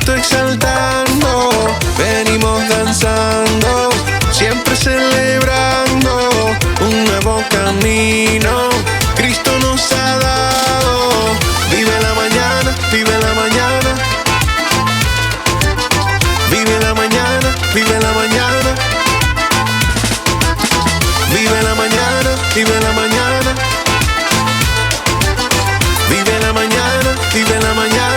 Cristo exaltando, venimos danzando, siempre celebrando un nuevo camino. Cristo nos ha dado, vive la mañana, vive la mañana, vive la mañana, vive la mañana, vive la mañana, vive la mañana, vive la mañana, vive la mañana.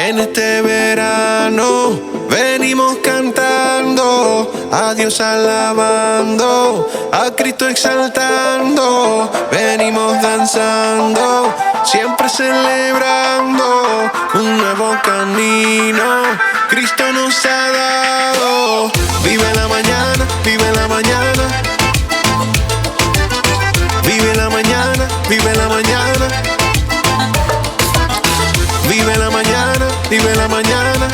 En este verano venimos cantando, a Dios alabando, a Cristo exaltando, venimos danzando, siempre celebrando un nuevo camino. Cristo nos ha dado, vive la mañana, vive la mañana, vive la mañana, vive la mañana, vive la mañana, vive la mañana,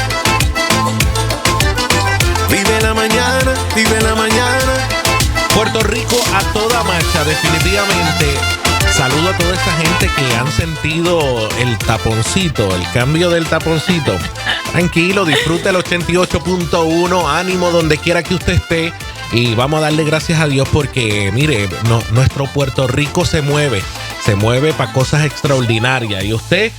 vive la mañana, vive la mañana. Puerto Rico a toda marcha, definitivamente. Saludo a toda esta gente que han sentido el taponcito, el cambio del taponcito. Tranquilo, disfrute el 88.1, ánimo donde quiera que usted esté. Y vamos a darle gracias a Dios porque, mire, nuestro Puerto Rico se mueve para cosas extraordinarias. Y usted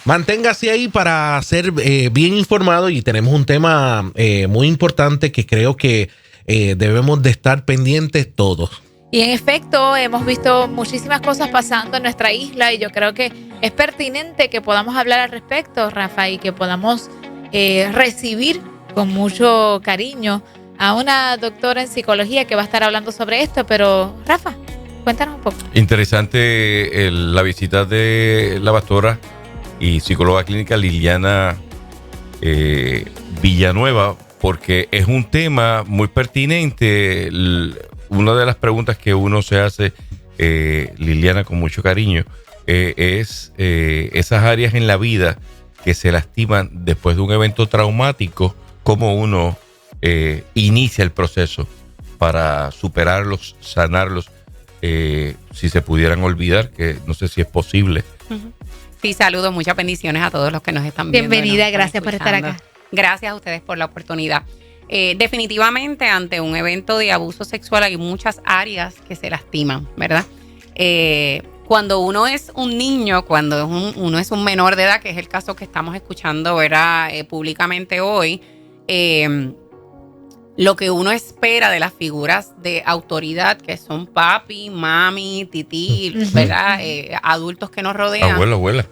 manténgase ahí para ser bien informado, y tenemos un tema muy importante que creo que debemos de estar pendientes todos. Y en efecto, hemos visto muchísimas cosas pasando en nuestra isla y yo creo que es pertinente que podamos hablar al respecto, Rafa, y que podamos recibir con mucho cariño a una doctora en psicología que va a estar hablando sobre esto. Pero, Rafa, cuéntanos un poco. Interesante la visita de la pastora y psicóloga clínica Liliana Villanueva, porque es un tema muy pertinente. Una de las preguntas que uno se hace, Liliana, con mucho cariño, es esas áreas en la vida que se lastiman después de un evento traumático, cómo uno inicia el proceso para superarlos, sanarlos, si se pudieran olvidar, que no sé si es posible. Sí, saludos, muchas bendiciones a todos los que nos están viendo. Bienvenida, gracias por estar acá. Gracias a ustedes por la oportunidad. Definitivamente, ante un evento de abuso sexual hay muchas áreas que se lastiman, ¿verdad? Cuando uno es un niño, cuando uno es un menor de edad, que es el caso que estamos escuchando, ¿verdad? Públicamente hoy, lo que uno espera de las figuras de autoridad, que son papi, mami, tití, ¿verdad? Adultos que nos rodean.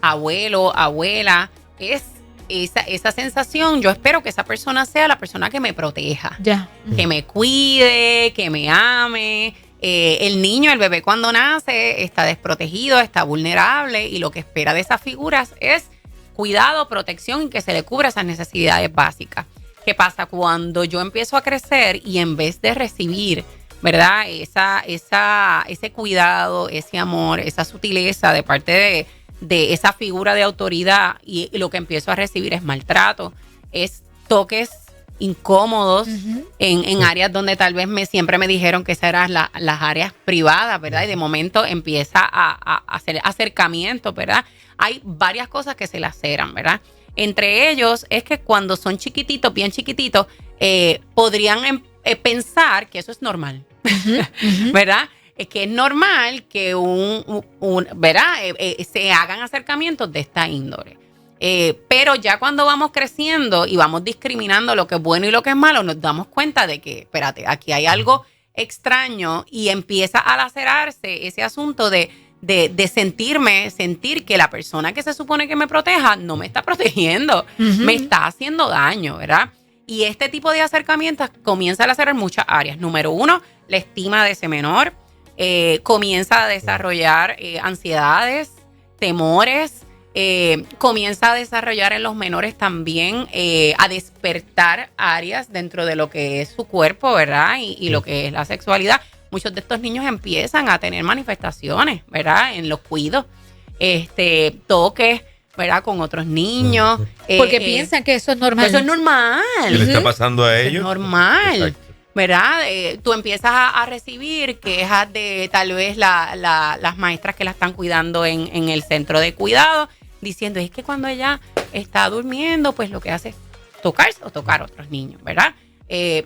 Abuelo, abuela, es esa sensación. Yo espero que esa persona sea la persona que me proteja, que me cuide, que me ame. El niño, el bebé cuando nace está desprotegido, está vulnerable, y lo que espera de esas figuras es cuidado, protección y que se le cubra esas necesidades básicas. ¿Qué pasa? Cuando yo empiezo a crecer y en vez de recibir, ¿verdad? Ese cuidado, ese amor, esa sutileza de parte de esa figura de autoridad, y lo que empiezo a recibir es maltrato, es toques incómodos en áreas donde tal vez siempre me dijeron que esas eran las áreas privadas, ¿verdad? Y de momento empieza a hacer acercamiento, ¿verdad? Hay varias cosas que se laceran, ¿verdad? Entre ellos es que cuando son chiquititos, bien chiquititos, podrían pensar que eso es normal, ¿verdad? Es que es normal que ¿verdad? Se hagan acercamientos de esta índole. Pero ya cuando vamos creciendo y vamos discriminando lo que es bueno y lo que es malo, nos damos cuenta de que, espérate, aquí hay algo extraño, y empieza a lacerarse ese asunto de sentir que la persona que se supone que me proteja no me está protegiendo, me está haciendo daño, ¿verdad? Y este tipo de acercamientos comienza a lacerar muchas áreas. Número uno, la estima de ese menor. Comienza a desarrollar ansiedades, temores, comienza a desarrollar en los menores también, a despertar áreas dentro de lo que es su cuerpo, ¿verdad? Y lo que es la sexualidad. Muchos de estos niños empiezan a tener manifestaciones, ¿verdad? En los cuidos, toques, ¿verdad? Con otros niños. Porque piensan que eso es normal. Eso es normal. ¿Qué le está pasando a ellos? Es normal. Exacto. ¿Verdad? Tú empiezas a recibir quejas de tal vez las maestras que la están cuidando en el centro de cuidado, diciendo, es que cuando ella está durmiendo, pues lo que hace es tocarse o tocar a otros niños, ¿verdad?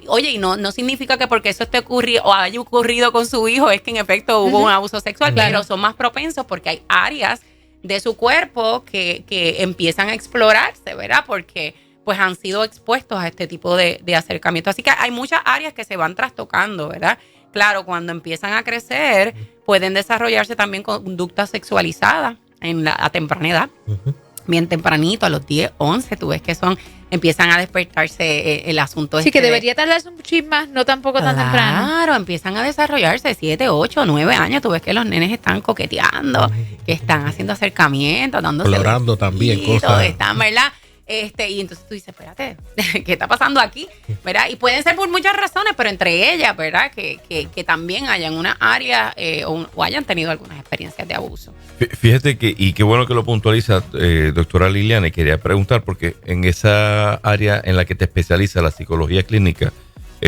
Oye, y no significa que porque eso esté ocurrido o haya ocurrido con su hijo es que en efecto hubo un abuso sexual, pero son más propensos porque hay áreas de su cuerpo que empiezan a explorarse, ¿verdad? Porque pues han sido expuestos a este tipo de acercamiento. Así que hay muchas áreas que se van trastocando, ¿verdad? Claro, cuando empiezan a crecer, pueden desarrollarse también conductas sexualizadas a temprana edad. Bien tempranito, a los 10, 11, tú ves que empiezan a despertarse el asunto. Sí, que debería tardarse un chisme más, no tampoco tan temprano. Claro, empiezan a desarrollarse 7, 8, 9 años. Tú ves que los nenes están coqueteando, que están haciendo acercamientos, dándose explorando también cosas. Están, ¿verdad? Y entonces tú dices, espérate, ¿qué está pasando aquí? ¿Verdad? Y pueden ser por muchas razones, pero entre ellas, ¿verdad? Que también hayan una área o hayan tenido algunas experiencias de abuso. Fíjate y qué bueno que lo puntualiza, doctora Liliana, y quería preguntar, porque en esa área en la que te especializa la psicología clínica,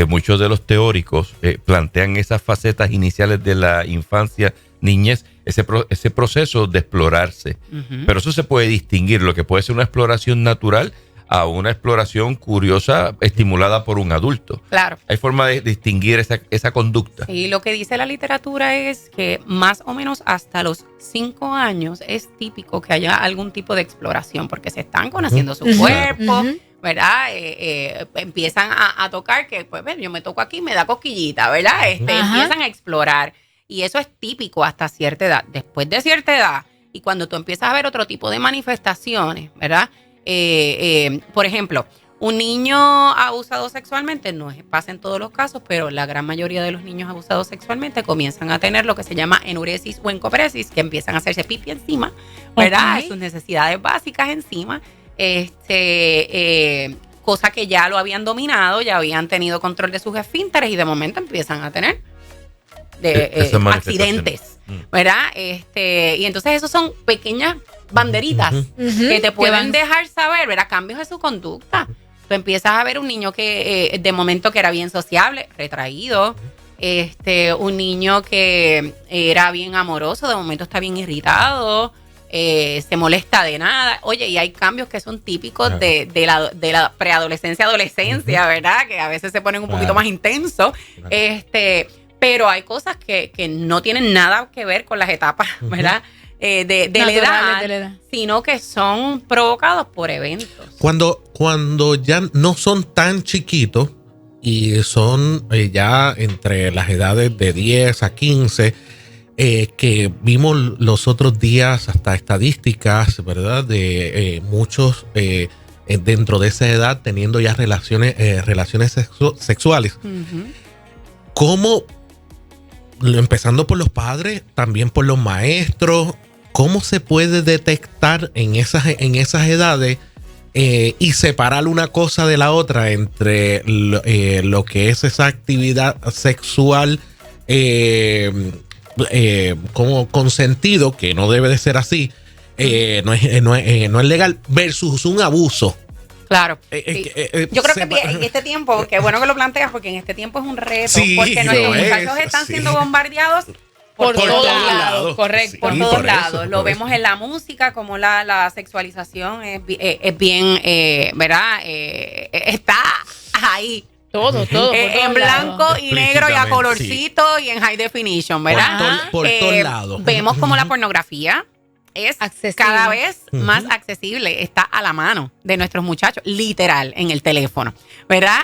muchos de los teóricos plantean esas facetas iniciales de la infancia, niñez, ese proceso de explorarse. Pero eso se puede distinguir, lo que puede ser una exploración natural a una exploración curiosa estimulada por un adulto. Claro. Hay forma de distinguir esa conducta. Y lo que dice la literatura es que más o menos hasta los 5 años es típico que haya algún tipo de exploración, porque se están conociendo su cuerpo, ¿verdad? Empiezan a tocar, que pues yo me toco aquí, me da cosquillita, ¿verdad? Empiezan a explorar. Y eso es típico hasta cierta edad. Después de cierta edad, y cuando tú empiezas a ver otro tipo de manifestaciones, ¿verdad? Por ejemplo, un niño abusado sexualmente, no pasa en todos los casos, pero la gran mayoría de los niños abusados sexualmente comienzan a tener lo que se llama enuresis o encopresis, que empiezan a hacerse pipí encima, ¿verdad? Sus necesidades básicas encima. Cosa que ya lo habían dominado, ya habían tenido control de sus esfínteres y de momento empiezan a tener accidentes, ¿verdad? Y entonces esos son pequeñas banderitas que te pueden dejar saber, ¿verdad? Cambios de su conducta. Tú empiezas a ver un niño que de momento que era bien sociable, retraído, un niño que era bien amoroso, de momento está bien irritado, se molesta de nada. Oye, y hay cambios que son típicos de la preadolescencia, adolescencia, ¿verdad? Que a veces se ponen un poquito más intensos. Pero hay cosas que no tienen nada que ver con las etapas, ¿verdad? De la edad, sino que son provocados por eventos. Cuando ya no son tan chiquitos y son ya entre las edades de 10 a 15, que vimos los otros días hasta estadísticas, ¿verdad? De muchos dentro de esa edad teniendo ya relaciones sexuales. ¿Cómo? Empezando por los padres, también por los maestros, ¿cómo se puede detectar en esas edades y separar una cosa de la otra entre lo que es esa actividad sexual como consentido, que no debe de ser así, no es legal, versus un abuso? Claro. Yo creo que en este tiempo, qué bueno que lo planteas, porque en este tiempo es un reto, porque nuestros muchachos están siendo bombardeados por todos lados. Correcto, por todos lados. Lo vemos en la música, como la sexualización es bien, ¿verdad? Está ahí. Todo. En blanco y negro y a colorcito y en high definition, ¿verdad? Por todos lados. Vemos como la pornografía es cada vez más accesible, está a la mano de nuestros muchachos, literal, en el teléfono, ¿verdad?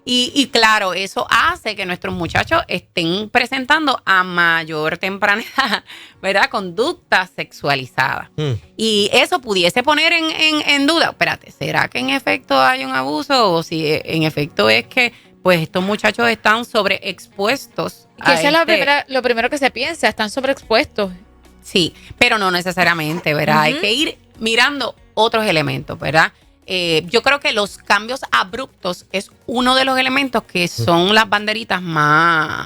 Y claro, eso hace que nuestros muchachos estén presentando a mayor temprana edad, ¿verdad? Conductas sexualizadas. Y eso pudiese poner en duda, espérate, ¿será que en efecto hay un abuso? O si en efecto es que pues estos muchachos están sobreexpuestos. Que eso es lo primero que se piensa, están sobreexpuestos. Sí, pero no necesariamente, ¿verdad? Hay que ir mirando otros elementos, ¿verdad? Yo creo que los cambios abruptos es uno de los elementos que son las banderitas más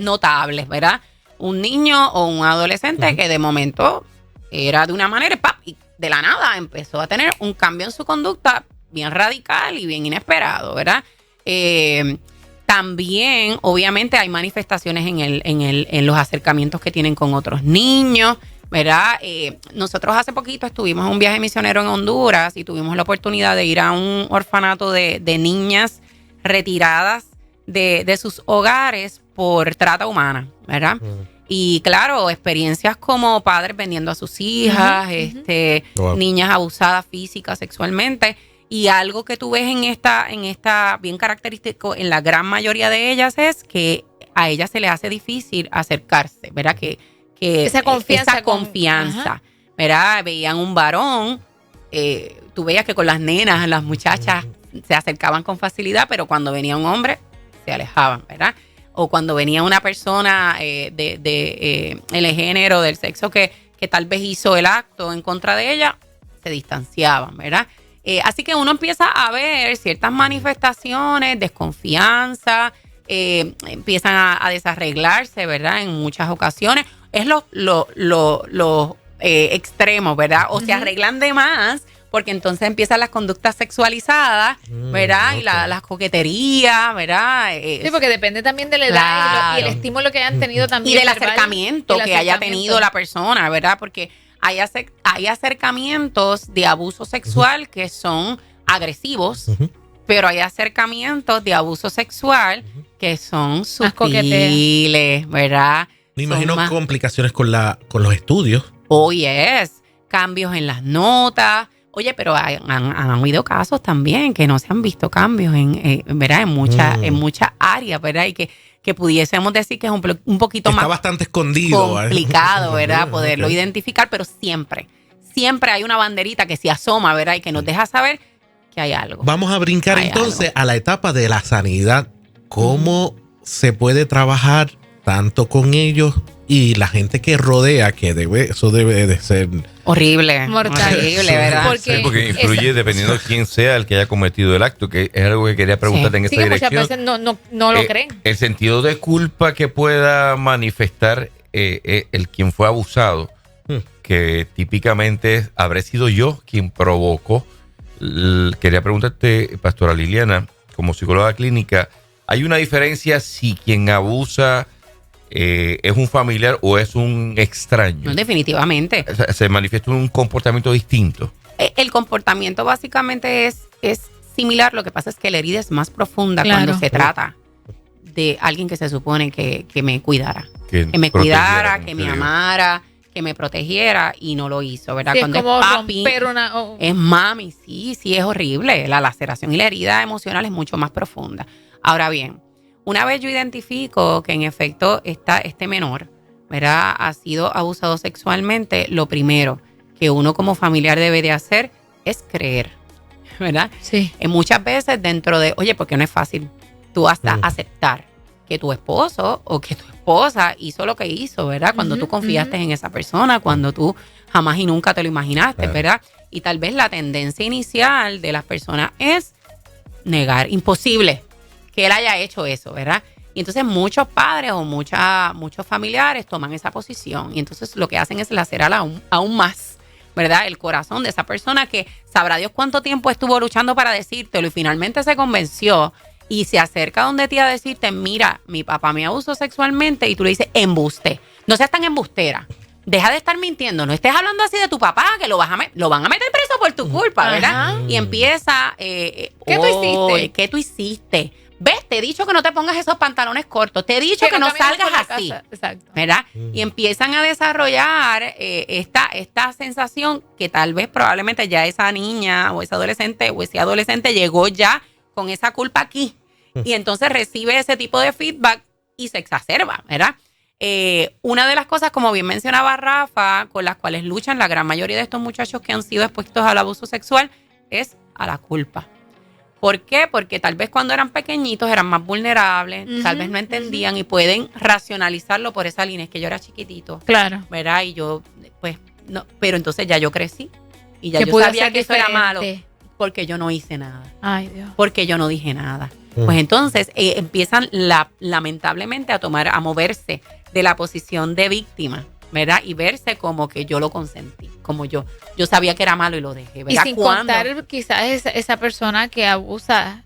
notables, ¿verdad? Un niño o un adolescente que de momento era de una manera y de la nada empezó a tener un cambio en su conducta bien radical y bien inesperado, ¿verdad? También, obviamente, hay manifestaciones en los acercamientos que tienen con otros niños, ¿verdad? Nosotros hace poquito estuvimos en un viaje misionero en Honduras y tuvimos la oportunidad de ir a un orfanato de niñas retiradas de sus hogares por trata humana, ¿verdad? Y claro, experiencias como padres vendiendo a sus hijas, niñas abusadas física, sexualmente. Y algo que tú ves en esta bien característico en la gran mayoría de ellas es que a ellas se les hace difícil acercarse, ¿verdad? Que esa confianza, ¿verdad? Veían un varón, tú veías que con las nenas, las muchachas se acercaban con facilidad, pero cuando venía un hombre se alejaban, ¿verdad? O cuando venía una persona el género, del sexo que tal vez hizo el acto en contra de ella, se distanciaban, ¿verdad? Así que uno empieza a ver ciertas manifestaciones, desconfianza, empiezan a desarreglarse, ¿verdad? En muchas ocasiones. Es lo extremo, ¿verdad? O se arreglan de más, porque entonces empiezan las conductas sexualizadas, ¿verdad? Okay. Y las coqueterías, ¿verdad? Sí, porque depende también de la edad y el estímulo que hayan tenido también. Y del acercamiento que haya tenido la persona, ¿verdad? Porque hay acercamientos de abuso sexual que son agresivos, pero hay acercamientos de abuso sexual que son sutiles, ¿verdad? Me imagino complicaciones con los estudios. Cambios en las notas. Oye, pero han habido casos también que no se han visto cambios ¿verdad? En muchas áreas, ¿verdad? Y que pudiésemos decir que es un poquito está más bastante escondido, complicado, ¿verdad? Poderlo identificar, pero siempre hay una banderita que se asoma, ¿verdad? Y que nos deja saber que hay algo. Vamos a brincar entonces a la etapa de la sanidad. ¿Cómo se puede trabajar tanto con ellos y la gente que rodea, que eso debe de ser horrible, mortal, horrible, ¿verdad? Porque influye dependiendo de quién sea el que haya cometido el acto, que es algo que quería preguntarte en esta dirección. Muchas veces no lo creen. El sentido de culpa que pueda manifestar el quien fue abusado, que típicamente habré sido yo quien provocó. Quería preguntarte, pastora Liliana, como psicóloga clínica, ¿hay una diferencia si quien abusa es un familiar o es un extraño? No, definitivamente. Se manifiesta un comportamiento distinto. El comportamiento básicamente es similar. Lo que pasa es que la herida es más profunda cuando se trata de alguien que se supone que me cuidara. Que me cuidara, que me amara, que me protegiera, y no lo hizo, ¿verdad? Sí, cuando es como es papi, romper es mami, sí, es horrible. La laceración y la herida emocional es mucho más profunda. Ahora bien, una vez yo identifico que en efecto este menor, ¿verdad?, ha sido abusado sexualmente, lo primero que uno como familiar debe de hacer es creer, ¿verdad? Sí. Muchas veces dentro de, oye, porque no es fácil tú hasta aceptar que tu esposo o que tu esposa hizo lo que hizo, ¿verdad? Cuando tú confiaste en esa persona, cuando tú jamás y nunca te lo imaginaste, ¿verdad? Y tal vez la tendencia inicial de las personas es negar, imposible que él haya hecho eso, ¿verdad? Y entonces muchos padres o muchos familiares toman esa posición y entonces lo que hacen es lacerar aún más, ¿verdad?, el corazón de esa persona que sabrá Dios cuánto tiempo estuvo luchando para decírtelo y finalmente se convenció y se acerca donde ti a decirte, mira, mi papá me abusó sexualmente, y tú le dices, embuste. No seas tan embustera. Deja de estar mintiendo. No estés hablando así de tu papá, que lo van a meter preso por tu culpa, ¿verdad? Y empieza, ¿Qué tú hiciste? ¿Ves? Te he dicho que no te pongas esos pantalones cortos. Te he dicho que no salgas así. Exacto. ¿Verdad? Y empiezan a desarrollar esta sensación que tal vez probablemente ya esa niña o ese adolescente llegó ya con esa culpa aquí. Y entonces recibe ese tipo de feedback y se exacerba, ¿verdad? Una de las cosas, como bien mencionaba Rafa, con las cuales luchan la gran mayoría de estos muchachos que han sido expuestos al abuso sexual es a la culpa. ¿Por qué? Porque tal vez cuando eran pequeñitos eran más vulnerables, tal vez no entendían y pueden racionalizarlo por esa línea. Es que yo era chiquitito. Claro. ¿Verdad? Y yo, pues, no. Pero entonces ya yo crecí y ya yo sabía que eso era malo porque yo no hice nada. Ay, Dios. Porque yo no dije nada. Pues entonces empiezan lamentablemente a moverse de la posición de víctima, ¿verdad? Y verse como que yo lo consentí, como yo sabía que era malo y lo dejé, ¿verdad? Y sin contar quizás esa persona que abusa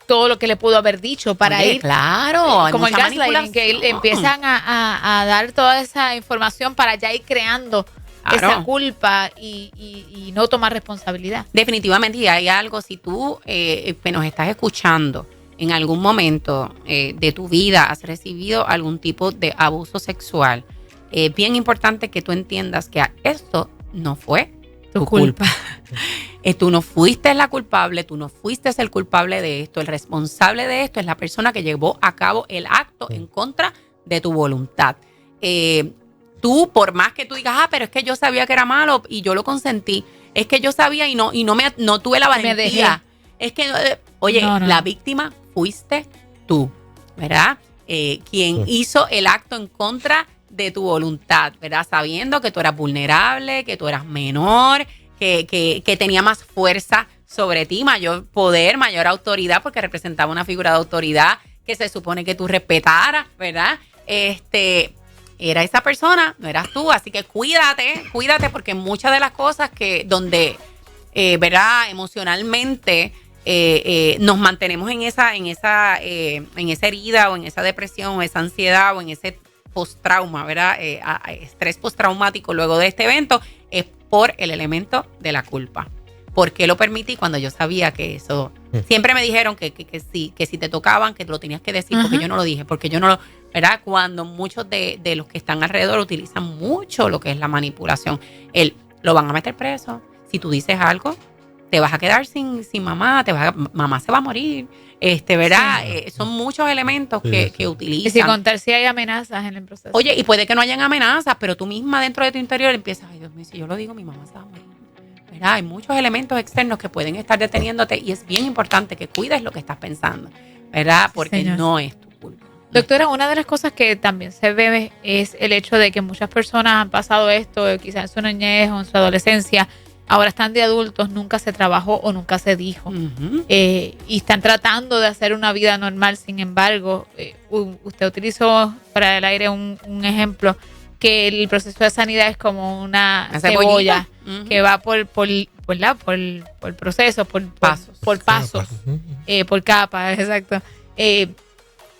todo lo que le pudo haber dicho para ir. Claro, como el gaslighting, que empiezan a dar toda esa información para ya ir creando esa culpa y no tomar responsabilidad. Definitivamente, y hay algo, si tú nos estás escuchando en algún momento de tu vida, has recibido algún tipo de abuso sexual, es bien importante que tú entiendas que esto no fue tu culpa. Tú no fuiste la culpable, tú no fuiste el culpable de esto. El responsable de esto es la persona que llevó a cabo el acto en contra de tu voluntad. Tú, por más que tú digas, pero es que yo sabía que era malo y yo lo consentí, es que yo sabía y no tuve la valentía. Es que, la víctima fuiste tú, ¿verdad? Quien hizo el acto en contra de tu voluntad, ¿verdad? Sabiendo que tú eras vulnerable, que tú eras menor, que tenía más fuerza sobre ti, mayor poder, mayor autoridad, porque representaba una figura de autoridad que se supone que tú respetaras, ¿verdad? Era esa persona, no eras tú, así que cuídate, porque muchas de las cosas donde, ¿verdad? Emocionalmente nos mantenemos en esa herida o en esa depresión o esa ansiedad o en ese post-trauma, ¿verdad? Estrés postraumático luego de este evento, es por el elemento de la culpa. ¿Por qué lo permití cuando yo sabía que eso? Siempre me dijeron que si te tocaban, que te lo tenías que decir, porque yo no lo dije, porque yo no lo, ¿verdad? Cuando muchos de los que están alrededor utilizan mucho lo que es la manipulación. Lo van a meter preso. Si tú dices algo, te vas a quedar sin mamá, mamá se va a morir, ¿verdad? Sí. Son muchos elementos que utilizan. Y sin contar si hay amenazas en el proceso. Oye, y puede que no hayan amenazas, pero tú misma dentro de tu interior empiezas, ay Dios mío, si yo lo digo, mi mamá se va a morir. ¿Verdad? Hay muchos elementos externos que pueden estar deteniéndote y es bien importante que cuides lo que estás pensando, ¿verdad? Porque no es tu culpa. Doctora, una de las cosas que también se ve es el hecho de que muchas personas han pasado esto, quizás en su niñez o en su adolescencia, ahora están de adultos, nunca se trabajó o nunca se dijo. Y están tratando de hacer una vida normal. Sin embargo, usted utilizó para el aire un ejemplo, que el proceso de sanidad es como una cebolla que va por el proceso, por pasos, por capas, exacto.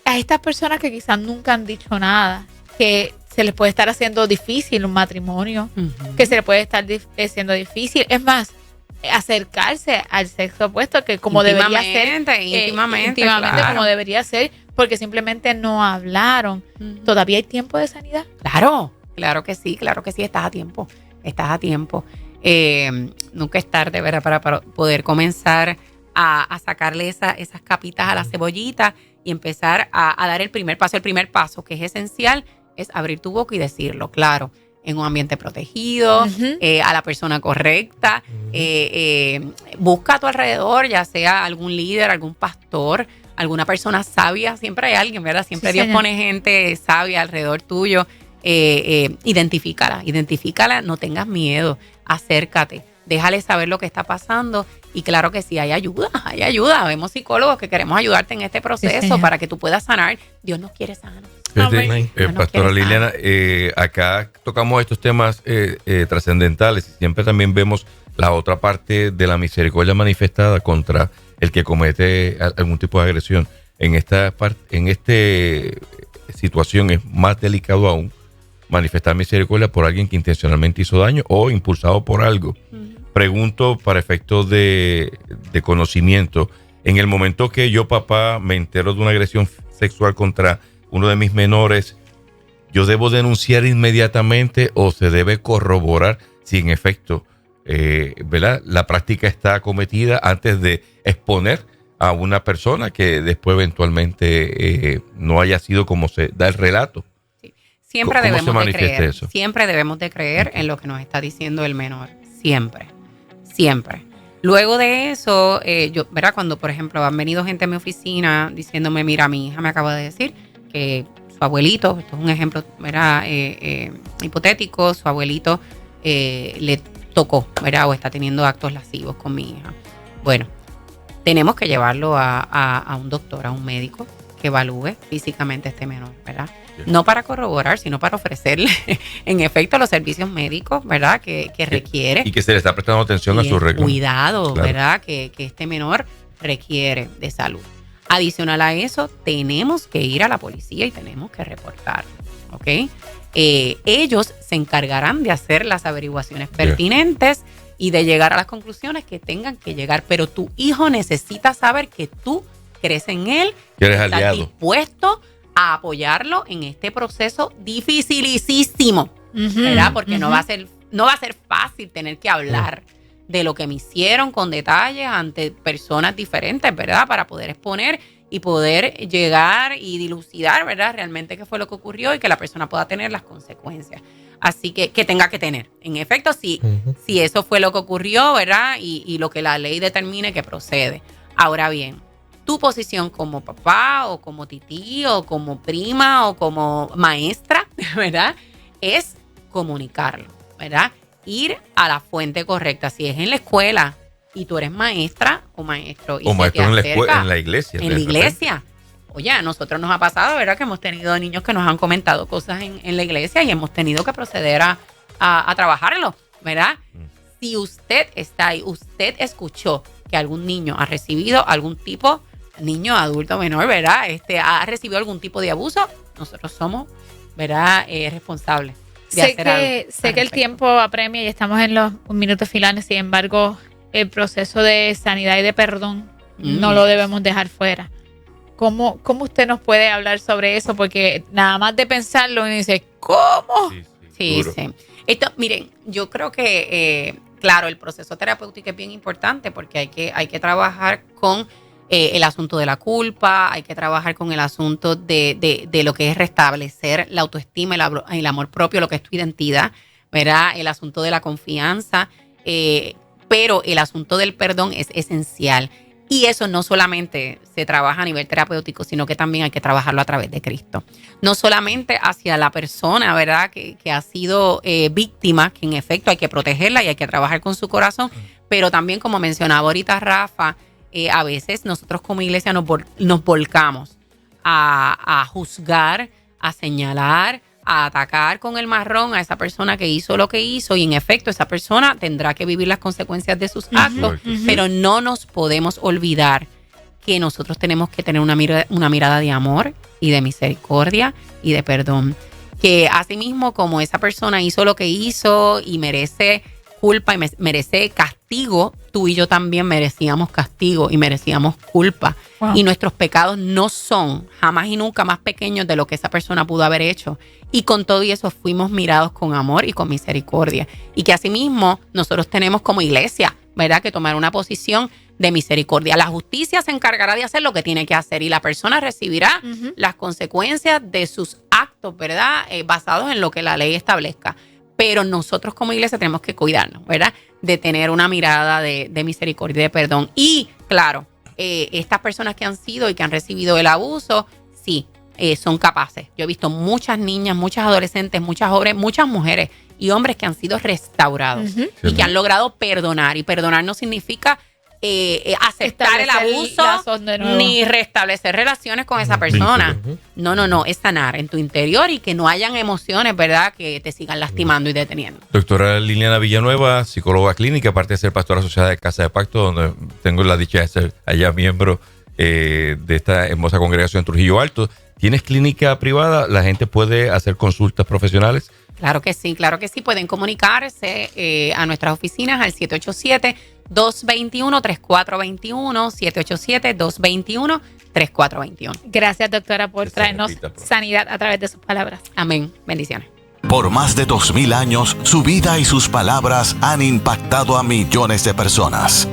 A estas personas que quizás nunca han dicho nada, que se les puede estar haciendo difícil un matrimonio, que se les puede estar haciendo difícil. Es más, acercarse al sexo opuesto, que como debería ser. Íntimamente, claro. Como debería ser, porque simplemente no hablaron. ¿Todavía hay tiempo de sanidad? Claro que sí, estás a tiempo. Nunca es tarde, ¿verdad? Para poder comenzar a sacarle esas capitas a la cebollita y empezar a dar el primer paso. El primer paso, que es esencial, es abrir tu boca y decirlo, claro, en un ambiente protegido, a la persona correcta. Busca a tu alrededor, ya sea algún líder, algún pastor, alguna persona sabia. Siempre hay alguien, ¿verdad? Siempre Dios pone gente sabia alrededor tuyo. Identifícala, no tengas miedo, acércate, déjale saber lo que está pasando. Y claro que sí, hay ayuda. Vemos psicólogos que queremos ayudarte en este proceso para que tú puedas sanar. Dios nos quiere sanos. Pastora Liliana, acá tocamos estos temas trascendentales y siempre también vemos la otra parte de la misericordia manifestada contra el que comete algún tipo de agresión. En esta situación es más delicado aún manifestar misericordia por alguien que intencionalmente hizo daño o impulsado por algo. Pregunto para efectos de conocimiento, en el momento que yo, papá, me entero de una agresión sexual contra uno de mis menores, ¿yo debo denunciar inmediatamente o se debe corroborar si en efecto ¿verdad? La práctica está cometida antes de exponer a una persona que después eventualmente no haya sido como se da el relato? Siempre debemos de creer en lo que nos está diciendo el menor. Siempre. Luego de eso, ¿verdad? Cuando, por ejemplo, han venido gente a mi oficina diciéndome, mira, mi hija me acaba de decir que su abuelito, esto es un ejemplo, ¿verdad? Hipotético, su abuelito le tocó, ¿verdad? O está teniendo actos lascivos con mi hija. Bueno, tenemos que llevarlo a un doctor, a un médico que evalúe físicamente a este menor, ¿verdad? No para corroborar, sino para ofrecerle en efecto los servicios médicos, ¿verdad? Que requiere. Y que se le está prestando atención a su reclamo. Cuidado, claro. ¿Verdad? Que este menor requiere de salud. Adicional a eso, tenemos que ir a la policía y tenemos que reportar, ¿ok? Ellos se encargarán de hacer las averiguaciones pertinentes y de llegar a las conclusiones que tengan que llegar. Pero tu hijo necesita saber que tú crees en él, que eres estás aliado, dispuesto a apoyarlo en este proceso dificilísimo, ¿verdad? Porque no va a ser fácil tener que hablar de lo que me hicieron con detalles ante personas diferentes, ¿verdad? Para poder exponer y poder llegar y dilucidar, ¿verdad? Realmente qué fue lo que ocurrió y que la persona pueda tener las consecuencias. Así que tenga que tener. En efecto, si eso fue lo que ocurrió, ¿verdad? Y lo que la ley determine que procede. Ahora bien, tu posición como papá o como tití o como prima o como maestra, ¿verdad? Es comunicarlo, ¿verdad? Ir a la fuente correcta. Si es en la escuela y tú eres maestra o maestro. Y o maestro en la iglesia. En la iglesia. Oye, a nosotros nos ha pasado, ¿verdad? Que hemos tenido niños que nos han comentado cosas en la iglesia y hemos tenido que proceder a trabajarlo, ¿verdad? Si usted está ahí, usted escuchó que algún niño ha recibido algún tipo, niño, adulto, menor, ¿verdad? Ha recibido algún tipo de abuso, nosotros somos, ¿verdad? Responsables. Sé que el tiempo apremia y estamos en los minutos finales, sin embargo, el proceso de sanidad y de perdón no lo debemos dejar fuera. ¿Cómo usted nos puede hablar sobre eso? Porque nada más de pensarlo, uno dice, ¿cómo? Sí. Esto, miren, yo creo que, claro, el proceso terapéutico es bien importante porque hay que trabajar con el asunto de la culpa, hay que trabajar con el asunto de lo que es restablecer la autoestima, el amor propio, lo que es tu identidad, ¿verdad? El asunto de la confianza, pero el asunto del perdón es esencial. Y eso no solamente se trabaja a nivel terapéutico, sino que también hay que trabajarlo a través de Cristo. No solamente hacia la persona, ¿verdad?, que ha sido víctima, que en efecto hay que protegerla y hay que trabajar con su corazón, pero también, como mencionaba ahorita Rafa, a veces nosotros como iglesia nos volcamos a juzgar, a señalar, a atacar con el marrón a esa persona que hizo lo que hizo, y en efecto esa persona tendrá que vivir las consecuencias de sus actos, pero no nos podemos olvidar que nosotros tenemos que tener una mirada de amor y de misericordia y de perdón, que asimismo como esa persona hizo lo que hizo y merece culpa y merece castigo, tú y yo también merecíamos castigo y merecíamos culpa. Wow. Y nuestros pecados no son jamás y nunca más pequeños de lo que esa persona pudo haber hecho. Y con todo y eso fuimos mirados con amor y con misericordia. Y que asimismo nosotros tenemos como iglesia, ¿verdad?, que tomar una posición de misericordia. La justicia se encargará de hacer lo que tiene que hacer y la persona recibirá las consecuencias de sus actos, ¿verdad?, basados en lo que la ley establezca. Pero nosotros como iglesia tenemos que cuidarnos, ¿verdad?, de tener una mirada de misericordia y de perdón. Y claro, estas personas que han sido y que han recibido el abuso, sí, son capaces. Yo he visto muchas niñas, muchas adolescentes, muchas jóvenes, muchas mujeres y hombres que han sido restaurados y que han logrado perdonar. Y perdonar no significa aceptar el abuso ni restablecer relaciones con esa persona. No, es sanar en tu interior y que no hayan emociones, ¿verdad?, que te sigan lastimando y deteniendo. Doctora Liliana Villanueva, psicóloga clínica, aparte de ser pastora asociada de Casa de Pacto, donde tengo la dicha de ser allá miembro de esta hermosa congregación en Trujillo Alto. ¿Tienes clínica privada? ¿La gente puede hacer consultas profesionales? Claro que sí. Pueden comunicarse a nuestras oficinas al 787-221-3421, 787-221-3421. Gracias, doctora, por traernos sanidad a través de sus palabras. Amén. Bendiciones. Por más de 2000 años, su vida y sus palabras han impactado a millones de personas.